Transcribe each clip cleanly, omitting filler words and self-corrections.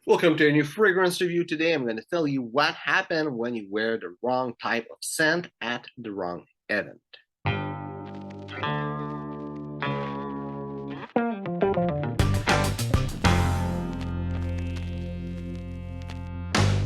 Welcome to a new fragrance review. Today I'm going to tell you what happened when you wear the wrong type of scent at the wrong event.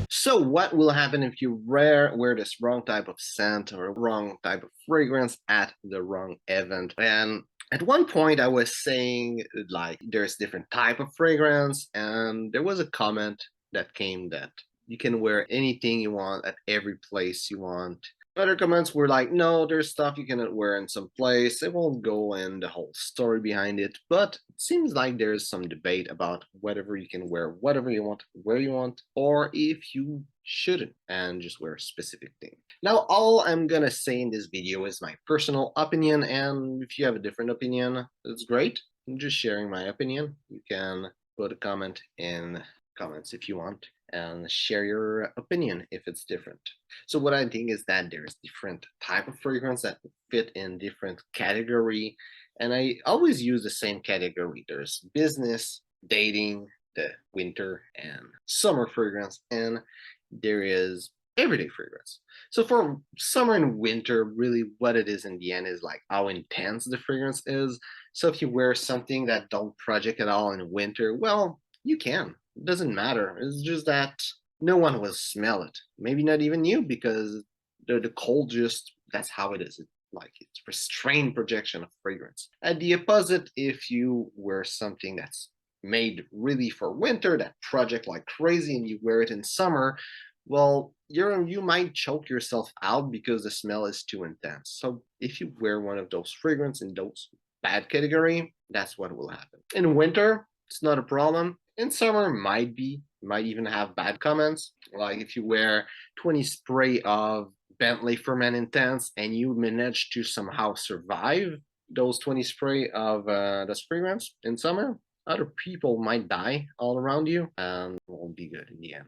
So what will happen if you wear this wrong type of scent or wrong type of fragrance at the wrong event? And at one point I was saying like there's different type of fragrance, and there was a comment that came that you can wear anything you want at every place you want. Other comments were like, no, there's stuff you cannot wear in some place. It won't go in the whole story behind it, but it seems like there's some debate about whatever you can wear, whatever you want, where you want, or if you shouldn't and just wear a specific thing. Now, all I'm gonna say in this video is my personal opinion, and if you have a different opinion, that's great. I'm just sharing my opinion. You can put a comment in comments if you want and share your opinion if it's different. So what I think is that there's different type of fragrance that fit in different category, and I always use the same category. There's business, dating, the winter and summer fragrance, and there is everyday fragrance. So for summer and winter, really what it is in the end is like how intense the fragrance is. So if you wear something that don't project at all in winter, well, you can. It doesn't matter. It's just that no one will smell it. Maybe not even you, because the cold just, that's how it is. It's restrained projection of fragrance. At the opposite, if you wear something that's made really for winter, that project like crazy, and you wear it in summer, well, you might choke yourself out because the smell is too intense. So if you wear one of those fragrance in those bad category, that's what will happen. In winter, it's not a problem. In summer, might even have bad comments. Like if you wear 20 spray of Bentley for Men Intense and you manage to somehow survive those 20 spray of the fragrance in summer, other people might die all around you and it won't be good in the end.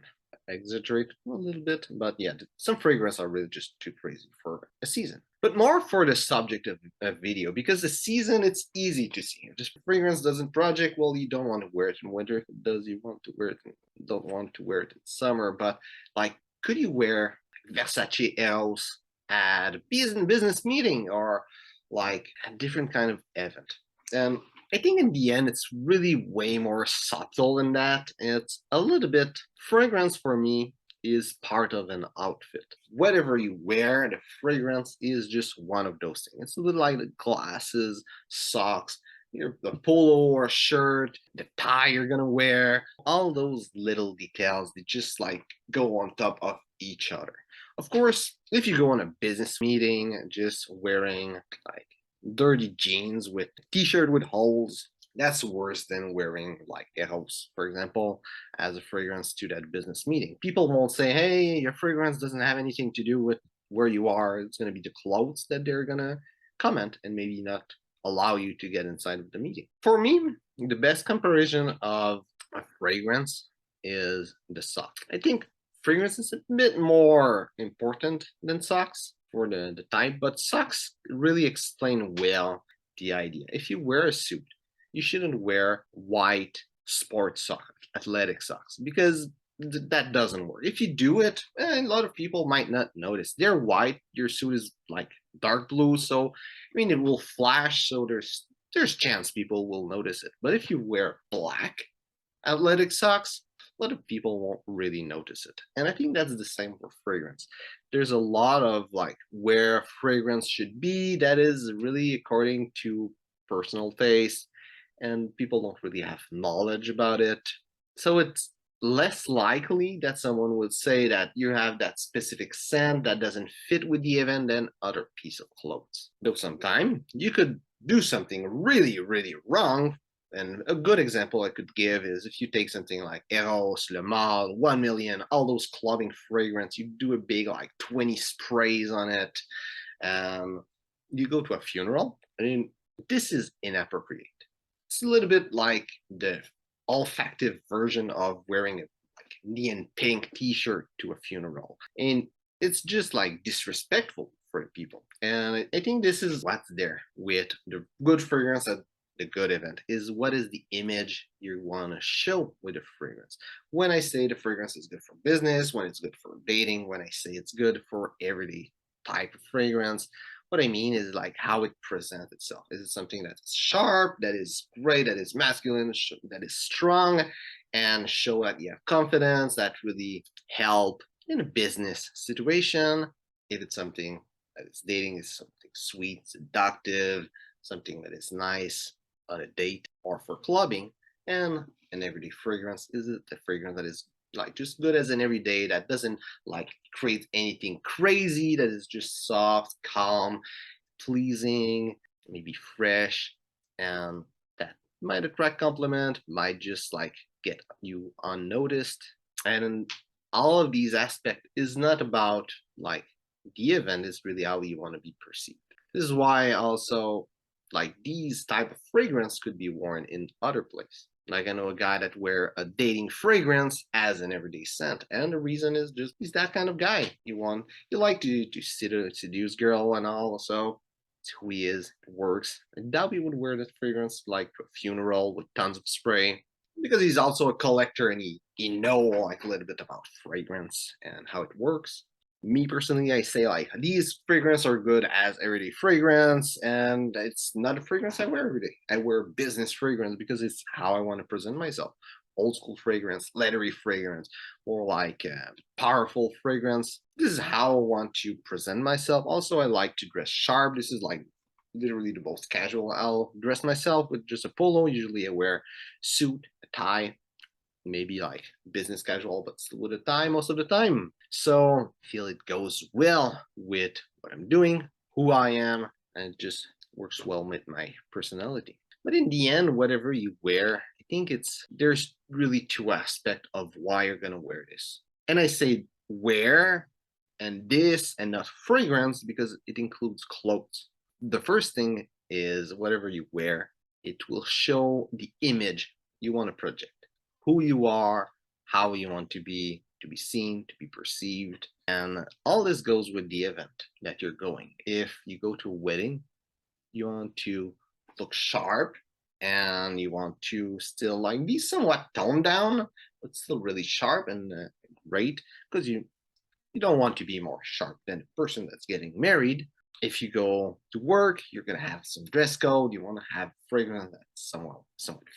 I exaggerate a little bit, but yeah, some fragrances are really just too crazy for a season. But more for the subject of a video, because the season, it's easy to see. If this fragrance doesn't project, well, you don't want to wear it in winter. If it does, you want to wear it, don't want to wear it in summer. But like, could you wear Versace Eros at a business meeting or like a different kind of event? And I think in the end, it's really way more subtle than that. It's a little bit, fragrance for me is part of an outfit. Whatever you wear, the fragrance is just one of those things. It's a little like the glasses, socks, the polo or shirt, the tie you're gonna wear, all those little details that just like go on top of each other. Of course, if you go on a business meeting, just wearing like dirty jeans with t-shirt with holes, that's worse than wearing like Eros, for example, as a fragrance to that business meeting. People won't say, hey, your fragrance doesn't have anything to do with where you are. It's going to be the clothes that they're going to comment and maybe not allow you to get inside of the meeting. For me, the best comparison of a fragrance is the sock. I think fragrance is a bit more important than socks for the type, but socks really explain well the idea. If you wear a suit, you shouldn't wear white sports socks, athletic socks, because that doesn't work. If you do it, a lot of people might not notice. They're white, your suit is like dark blue, so I mean it will flash, so there's chance people will notice it. But if you wear black athletic socks, a lot of people won't really notice it. And I think that's the same for fragrance. There's a lot of like where fragrance should be that is really according to personal taste, and people don't really have knowledge about it. So it's less likely that someone would say that you have that specific scent that doesn't fit with the event than other piece of clothes. Though sometimes you could do something really, really wrong. And a good example I could give is if you take something like Eros, Le Male, 1 Million, all those clubbing fragrance, you do a big like 20 sprays on it, and you go to a funeral. I mean, this is inappropriate. It's a little bit like the olfactive version of wearing a like neon pink t-shirt to a funeral. And it's just like disrespectful for the people. And I think this is what's there with the good fragrance that the good event, is what is the image you want to show with the fragrance. When I say the fragrance is good for business, when it's good for dating, when I say it's good for everyday type of fragrance, what I mean is like how it presents itself. Is it something that is sharp, that is great, that is masculine, that is strong, and show that you have confidence, that really help in a business situation? If it's something that is dating, is something sweet, seductive, something that is nice on a date or for clubbing. And an everyday fragrance, is it a fragrance that is like just good as an everyday, that doesn't like create anything crazy, that is just soft, calm, pleasing, maybe fresh, and that might attract compliment, might just like get you unnoticed. And all of these aspects is not about like the event, is really how you want to be perceived. This is why also like these type of fragrance could be worn in other places. Like I know a guy that wear a dating fragrance as an everyday scent, and the reason is just he's that kind of guy. You like to seduce girl and all, so it's who he is. It works. And Dalby would wear that fragrance like to a funeral with tons of spray, because he's also a collector and he know like a little bit about fragrance and how it works. Me personally, I say like these fragrances are good as everyday fragrance, and it's not a fragrance I wear every day. I wear business fragrance because it's how I want to present myself. Old school fragrance, leathery fragrance, or like powerful fragrance. This is how I want to present myself. Also, I like to dress sharp. This is like literally the most casual I'll dress myself with, just a polo. Usually I wear suit, a tie, maybe like business casual, but still with a tie most of the time. So I feel it goes well with what I'm doing, who I am, and it just works well with my personality. But in the end, whatever you wear, I think there's really two aspects of why you're gonna wear this. And I say wear and this and not fragrance because it includes clothes. The first thing is whatever you wear, it will show the image you want to project, who you are, how you want to be seen, to be perceived. And all this goes with the event that you're going. If you go to a wedding, you want to look sharp and you want to still like be somewhat toned down, but still really sharp and great, because you don't want to be more sharp than the person that's getting married. If you go to work, you're gonna have some dress code. You want to have fragrance that's somewhat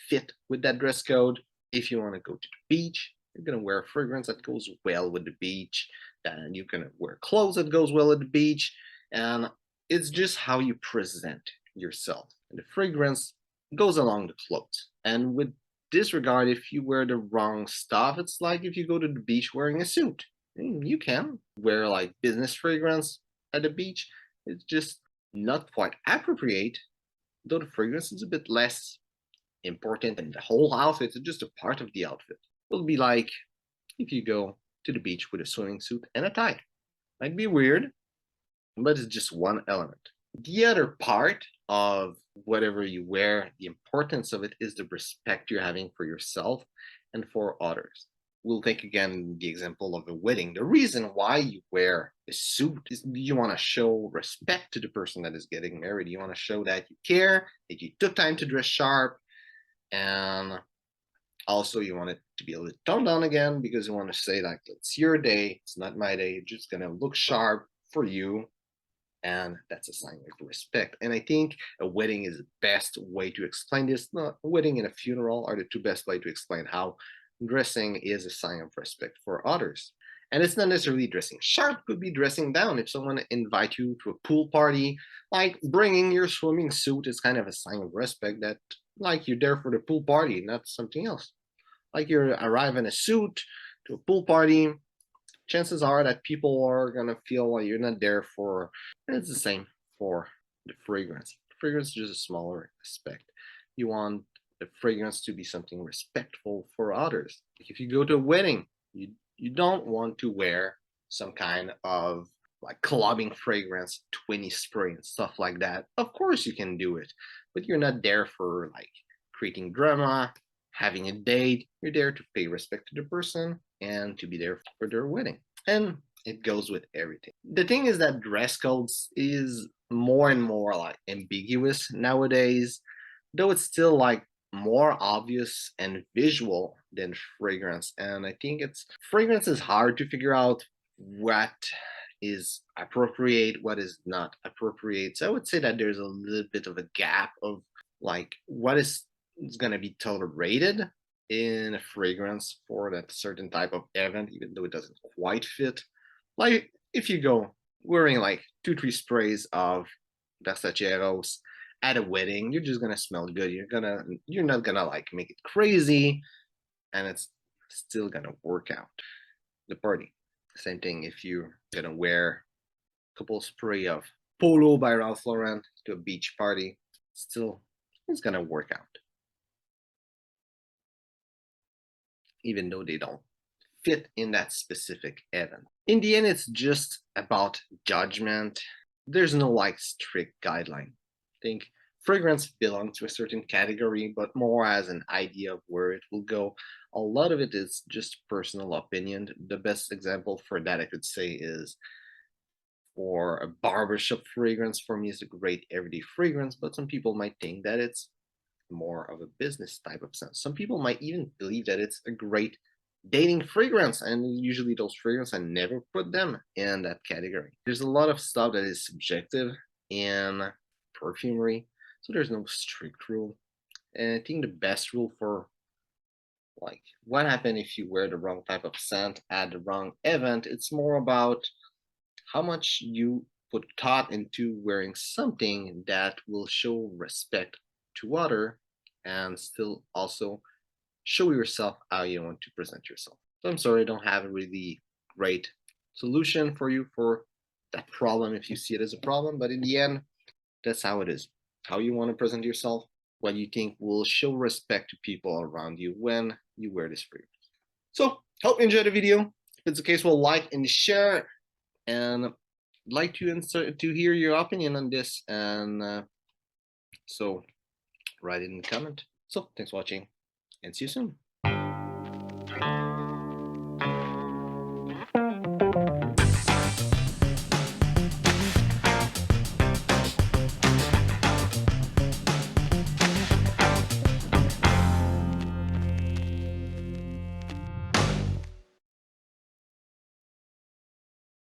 fit with that dress code. If you want to go to the beach, you're gonna wear a fragrance that goes well with the beach. Then you're gonna wear clothes that goes well at the beach, and it's just how you present yourself. And the fragrance goes along the clothes. And with disregard, if you wear the wrong stuff, it's like if you go to the beach wearing a suit. You can wear like business fragrance at the beach. It's just not quite appropriate, though the fragrance is a bit less important than the whole outfit. It's just a part of the outfit. It'll be like if you go to the beach with a swimming suit and a tie. Might be weird, but it's just one element. The other part of whatever you wear, the importance of it is the respect you're having for yourself and for others. We'll take again the example of a wedding. The reason why you wear a suit is you want to show respect to the person that is getting married. You want to show that you care, that you took time to dress sharp, and also you want it to be a little toned down again because you want to say like, it's your day, it's not my day, you're just gonna look sharp for you, and that's a sign of respect. And I think a wedding is the best way to explain this. Not a wedding and a funeral are the two best way to explain how dressing is a sign of respect for others. And it's not necessarily dressing sharp, could be dressing down. If someone invite you to a pool party, like bringing your swimming suit is kind of a sign of respect, that like you're there for the pool party, not something else. Like you arrive in a suit to a pool party, chances are that people are gonna feel like you're not there for. And it's the same for the fragrance. Fragrance is just a smaller aspect. You want the fragrance to be something respectful for others. Like if you go to a wedding, you don't want to wear some kind of like clubbing fragrance, 20 spray and stuff like that. Of course you can do it, but you're not there for like creating drama, having a date. You're there to pay respect to the person and to be there for their wedding. And it goes with everything. The thing is that dress codes is more and more like ambiguous nowadays. though it's still like more obvious and visual than fragrance. And I think it's fragrance is hard to figure out what is appropriate, what is not appropriate. So I would say that there's a little bit of a gap of like what is going to be tolerated in a fragrance for that certain type of event, even though it doesn't quite fit. Like if you go wearing like 2, 3 sprays of Versaceros at a wedding, you're just gonna smell good. You're not gonna like make it crazy, and it's still gonna work out the party. Same thing if you're gonna wear a couple spray of Polo by Ralph Lauren to a beach party, still it's gonna work out, even though they don't fit in that specific event. In the end, it's just about judgment. There's no like strict guideline. I think fragrance belongs to a certain category, but more as an idea of where it will go. A lot of it is just personal opinion. The best example for that I could say is for a barbershop fragrance. For me, is a great everyday fragrance, but some people might think that it's more of a business type of sense. Some people might even believe that it's a great dating fragrance, and usually those fragrances I never put them in that category. There's a lot of stuff that is subjective in perfumery, so there's no strict rule. And I think the best rule for like what happened if you wear the wrong type of scent at the wrong event, it's more about how much you put thought into wearing something that will show respect to other and still also show yourself how you want to present yourself. So I'm sorry I don't have a really great solution for you for that problem if you see it as a problem, but in the end, that's how it is. How you want to present yourself, what you think will show respect to people around you when you wear this fragrance. So hope you enjoyed the video. If it's the case, we'll like and share, and I'd like to hear your opinion on this, and so write it in the comment. So thanks for watching, and see you soon.